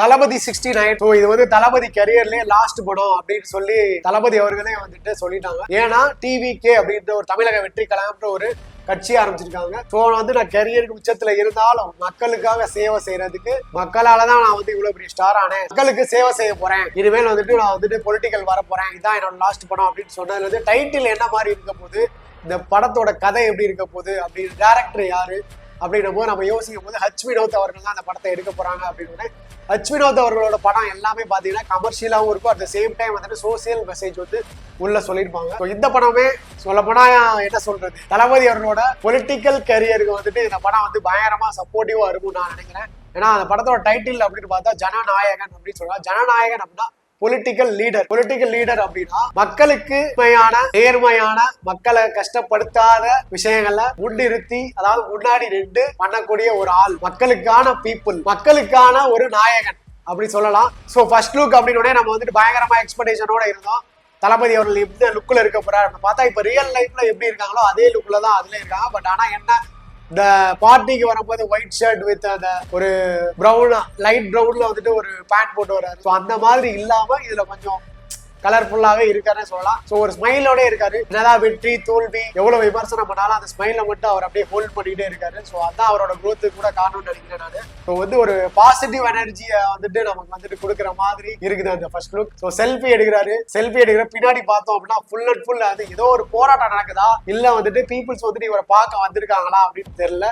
தளபதி 69. இது வந்து தளபதி கரியர்லயே லாஸ்ட் படம் அப்படின்னு சொல்லி தளபதி அவர்களே வந்துட்டு சொல்லிட்டாங்க. ஏன்னா டிவிகே அப்படின்ற ஒரு தமிழக வெற்றி கழகம்ன்ற ஒரு கட்சி ஆரம்பிச்சிருக்காங்க. ஸோ வந்து நான் கரியருக்கு உச்சத்துல இருந்தாலும் மக்களுக்காக சேவை செய்யறதுக்கு மக்களாலதான் நான் வந்து இவ்வளவு பெரிய ஸ்டார் ஆனேன், மக்களுக்கு சேவை செய்ய போறேன், இனிமேல் வந்துட்டு நான் வந்துட்டு பொலிட்டிக்கல் வர போறேன், இதான் என்னோட லாஸ்ட் படம் அப்படின்னு சொன்னதுல இருந்து டைட்டில் என்ன மாதிரி இருக்க போது, இந்த படத்தோட கதை எப்படி இருக்க போகுது, அப்படின்னு டைரக்டர் யாரு அப்படின்னும் போது நம்ம யோசிக்கும் போது ஹச் வினோத் அவர்கள் தான் அந்த படத்தை எடுக்க போறாங்க அப்படின்னு. ஹச் வினோத் அவர்களோட படம் எல்லாமே பாத்தீங்கன்னா கமர்ஷியலாவும் இருக்கும், அட் த சேம் டைம் வந்துட்டு சோசியல் மெசேஜ் வந்து உள்ள சொல்லியிருப்பாங்க. இந்த படமே சொல்லப்போனா என்ன சொல்றது, தளபதி அவர்களோட பொலிட்டிக்கல் கரியருக்கு வந்துட்டு இந்த படம் வந்து பயங்கரமா சப்போர்ட்டிவா இருக்கும் நான் நினைக்கிறேன். ஏன்னா அந்த படத்தோட டைட்டில் அப்படின்னு பார்த்தா ஜனநாயகன் அப்படின்னு சொல்றாங்க. ஜனநாயகன் அப்படின்னா பொலிட்டிக்கல் லீடர் அப்படின்னா மக்களுக்கு நேர்மையான மக்களை கஷ்டப்படுத்தாத விஷயங்களை முன்னிறுத்தி, அதாவது முன்னாடி நின்று பண்ணக்கூடிய ஒரு ஆள், மக்களுக்கான பீப்புள், மக்களுக்கான ஒரு நாயகன் அப்படி சொல்லலாம். சோ ஃபர்ஸ்ட் லுக் அப்படின்னு நம்ம வந்துட்டு பயங்கரமா எக்ஸ்பெக்டேஷனோட இருந்தோம். தளபதி அவர்கள் எப்படி லுக்ல இருக்க போறாரு பார்த்தா இப்ப ரியல் லைஃப்ல எப்படி இருக்காங்களோ அதே லுக்ல தான் அதுல இருக்காங்க. பட் ஆனா என்ன, இந்த பார்ட்டிக்கு வரும்போது ஒயிட் ஷர்ட் வித் அந்த ஒரு ப்ரௌன் லைட் ப்ரௌன்ல வந்துட்டு ஒரு பேண்ட் போட்டு வர்றாரு. ஸோ அந்த மாதிரி இல்லாம இதுல கொஞ்சம் கலர்ஃபுல்லாவே இருக்காருன்னு சொல்லலாம். ஸோ ஒரு ஸ்மைலோட இருக்காரு. என்னதான் வெற்றி தோல்வி எவ்வளவு விமர்சனம் பண்ணாலும் அந்த ஸ்மைல மட்டும் அவர் அப்படியே ஹோல்ட் பண்ணிட்டே இருக்காரு. ஸோ அதான் அவரோட குரோத்துக்கு கூட காரணம்னு நினைக்கிறேன் நான். ஸோ வந்து ஒரு பாசிட்டிவ் எனர்ஜியை வந்துட்டு நமக்கு வந்துட்டு கொடுக்குற மாதிரி இருக்குது அந்த ஃபர்ஸ்ட் லுக். ஸோ செல்ஃபி எடுக்கிற பின்னாடி பார்த்தோம் அப்படின்னா ஃபுல் அண்ட் ஃபுல் அது ஏதோ ஒரு போராட்டம் நடக்குதா இல்ல வந்துட்டு பீப்புள்ஸ் வந்துட்டு இவரை பார்க்க வந்திருக்காங்களா அப்படின்னு தெரியல.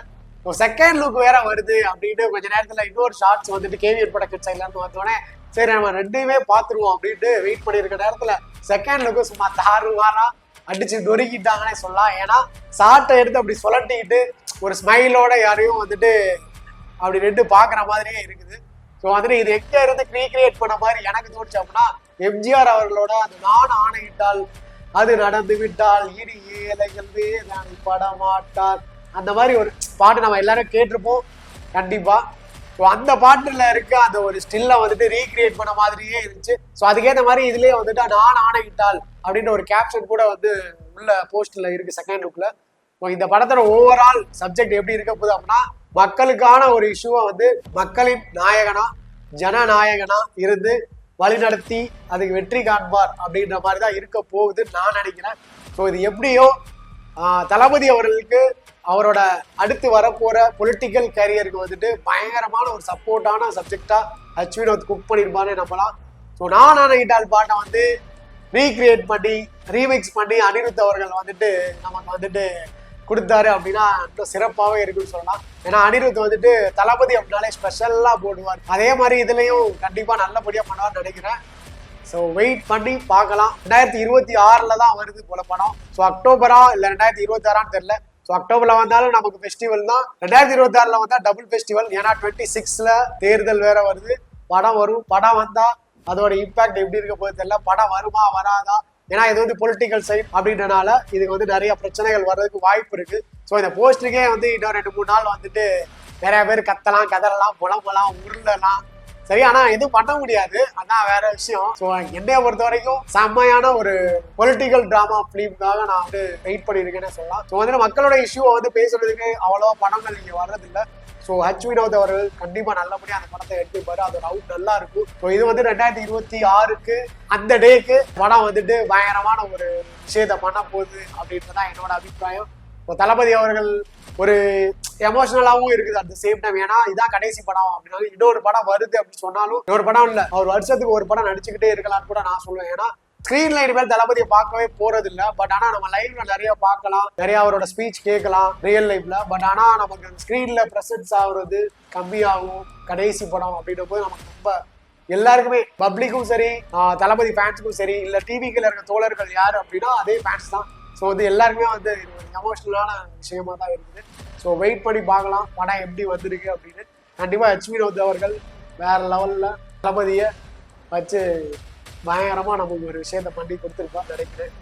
செகண்ட் லுக் வேற வருது அப்படின்னு கொஞ்ச நேரத்துல இன்னொரு ஷார்ட்ஸ் வந்துட்டு கேவியர் படக்கு சைட்ல இருந்து வந்தோடனே சரி நம்ம ரெண்டுமே பாத்துருவோம் அப்படின்ட்டு வெயிட் பண்ணிருக்க நேரத்துல செகண்ட் லுக்கு சும்மா தாறுமாறா அடிச்சு நொறுக்கிட்டாங்கன்னே சொல்லலாம். ஏன்னா ஷார்ட்டை எடுத்து அப்படி சொல்லட்டிக்கிட்டு ஒரு ஸ்மைலோட யாரையும் வந்துட்டு அப்படி ரெண்டு பாக்குற மாதிரியே இருக்குது. ஸோ வந்துட்டு இது எங்க இருந்து ரீக்ரியேட் பண்ண மாதிரி எனக்கு தோணுச்சு அப்படின்னா எம்ஜிஆர் அவர்களோட அந்த நான் ஆணையிட்டால் அது நடந்து விட்டால் இனி ஏழைகள் வேதனை படமாட்டார் அந்த மாதிரி ஒரு பாட்டு நம்ம எல்லாரும் கேட்டிருப்போம் கண்டிப்பா. ஸோ அந்த பாட்டுல இருக்க அந்த ஒரு ஸ்டில்ல வந்துட்டு ரீக்ரியேட் பண்ண மாதிரியே இருந்துச்சு. ஸோ அதுக்கேற்ற மாதிரி இதுலயே வந்துட்டு நான் ஆணையிட்டால் அப்படின்ற ஒரு கேப்ஷன் கூட வந்து உள்ள போஸ்ட்ல இருக்கு செகண்ட் லுக்ல. இந்த படத்தோட ஓவரால் சப்ஜெக்ட் எப்படி இருக்க போகுது அப்படின்னா மக்களுக்கான ஒரு இஷ்யூவை வந்து மக்களின் நாயகனா ஜனநாயகனா இருந்து வழிநடத்தி அதுக்கு வெற்றி காண்பார் அப்படின்ற மாதிரி தான் இருக்க போகுதுன்னு நான் நினைக்கிறேன். ஸோ இது எப்படியோ தளபதி அவர்களுக்கு அவரோட அடுத்து வரப்போற பொலிட்டிக்கல் கரியருக்கு வந்துட்டு பயங்கரமான ஒரு சப்போர்ட்டான சப்ஜெக்டா ஹச் வினோத் குக் பண்ணிருப்பான்னு நம்பலாம். ஸோ நான் ஆணையிட்டால் பாட்டை வந்து ரீக்ரியேட் பண்ணி ரீமிக்ஸ் பண்ணி அனிருத் அவர்கள் வந்துட்டு நமக்கு வந்துட்டு கொடுத்தாரு அப்படின்னா இன்னும் சிறப்பாகவே இருக்குன்னு சொல்லலாம். ஏன்னா அனிருத் வந்துட்டு தளபதி அப்படின்னாலே ஸ்பெஷலா போடுவார். அதே மாதிரி இதுலயும் கண்டிப்பா நல்லபடியா பண்ணுவார்னு நினைக்கிறேன். ஸோ வெயிட் பண்ணி பார்க்கலாம். 2026 தான் வருது போல படம். ஸோ அக்டோபரா இல்லை 2026 தெரியல. ஸோ அக்டோபர்ல வந்தாலும் நமக்கு ஃபெஸ்டிவல் தான். 2026 வந்தா டபுள் ஃபெஸ்டிவல். ஏன்னா 26 தேர்தல் வேற வருது. படம் வரும். படம் வந்தா அதோட இம்பாக்ட் எப்படி இருக்க போது தெரியல. படம் வருமா வராதா, ஏன்னா இது வந்து பொலிட்டிக்கல் சைட் அப்படின்றனால இதுக்கு வந்து நிறைய பிரச்சனைகள் வர்றதுக்கு வாய்ப்பு இருக்கு. ஸோ இந்த போஸ்டருக்கே வந்து இன்னும் 2-3 நாள் வந்துட்டு நிறைய பேர் கத்தலாம் கதறலாம் புலம்பலாம் உருளலாம். சரி, ஆனா எதுவும் பண்ண முடியாது, அதான் வேற விஷயம். ஸோ என்னைய பொறுத்த வரைக்கும் செம்மையான ஒரு பொலிட்டிக்கல் டிராமா பிலிம்காக நான் வந்து வெயிட் பண்ணியிருக்கேன்னு சொல்லலாம். ஸோ வந்து மக்களோட இஷ்யூவை வந்து பேசுறதுக்கு அவ்வளவா படங்கள் இங்க வர்றதில்லை. ஸோ ஹச் வினோத் அவர்கள் கண்டிப்பா நல்லபடியா அந்த படத்தை எடுத்துப்பாரு. அதோட அவுட் நல்லா இருக்கும். ஸோ இது வந்து 2026 அந்த டேக்கு படம் வந்துட்டு பயங்கரமான ஒரு விஷயத்த பண்ண போகுது அப்படின்றதான் என்னோட அபிப்பிராயம். தளபதி அவர்கள் ஒரு எமோஷனலாவும் இருக்குது அட் த சேம் டைம். ஏன்னா இதான் கடைசி படம் அப்படின்னா இன்னொரு படம் வருது அப்படின்னு சொன்னாலும் இன்னொரு படம் இல்ல, அவர் வருஷத்துக்கு ஒரு படம் நடிச்சுக்கிட்டே இருக்கலாம்னு கூட நான் சொல்லுவேன். ஏன்னா ஸ்கிரீன்ல இனிமேல் தளபதியை பார்க்கவே போறது இல்லை. பட் ஆனா நம்ம லைவ்ல நிறைய பார்க்கலாம், நிறைய அவரோட ஸ்பீச் கேட்கலாம் ரியல் லைஃப்ல. பட் ஆனா நமக்கு ஸ்கிரீன்ல பிரசன்ஸ் ஆகுறது கம்மியாகும் கடைசி படம் அப்படின்ற போது நமக்கு ரொம்ப எல்லாருக்குமே பப்ளிக்கும் சரி தளபதி ஃபேன்ஸுக்கும் சரி இல்ல டிவிக்குள்ள இருக்க தோழர்கள் யாரு அப்படின்னா அதே ஃபேன்ஸ் தான். ஸோ வந்து எல்லாருக்குமே வந்து ஒரு எமோஷனலான விஷயமா தான் இருக்குது. ஸோ வெயிட் பண்ணி பார்க்கலாம் படம் எப்படி வந்திருக்கு அப்படின்னு. கண்டிப்பாக ஹச் வினோத் அவர்கள் வேற லெவலில் தளபதியை வச்சு பயங்கரமாக நமக்கு ஒரு விஷயத்தை பண்ணி கொடுத்துருப்பான்னு நினைக்கிறேன்.